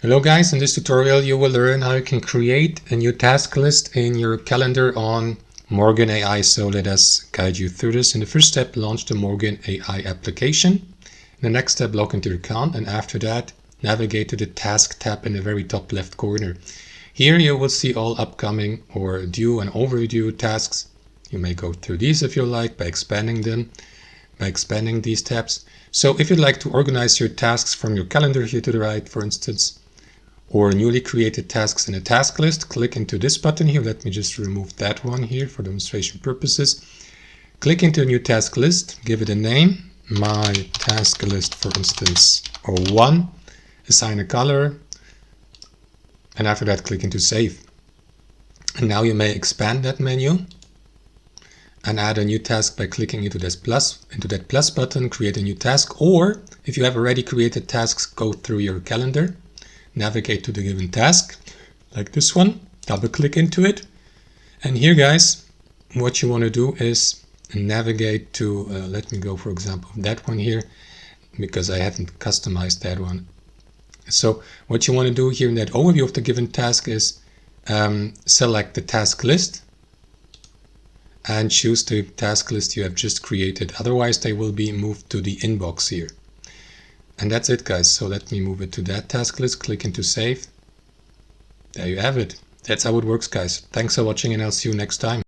Hello guys, in this tutorial you will learn how you can create a new task list in your calendar on Morgen AI. So let us guide you through this. In the first step, launch the Morgen AI application. In the next step, log into your account, and after that, navigate to the task tab in the very top left corner. Here you will see all upcoming or due and overdue tasks. You may go through these if you like by expanding them, by expanding these tabs. So if you'd like to organize your tasks from your calendar here to the right, for instance, or newly created tasks in a task list, click into this button here. Let me just remove that one here for demonstration purposes. Click into a new task list, give it a name, my task list, for instance, or 1, assign a color, and after that click into save. And now you may expand that menu and add a new task by clicking into that plus button, create a new task, or if you have already created tasks, go through your calendar, navigate to the given task, like this one, double click into it. And here guys, what you want to do is navigate to, let me go for example, that one here, because I haven't customized that one. So what you want to do here in that overview of the given task is select the task list and choose the task list you have just created. Otherwise they will be moved to the inbox here. And that's it guys, so let me move it to that task list, click into save. There you have it. That's how it works guys. Thanks for watching and I'll see you next time.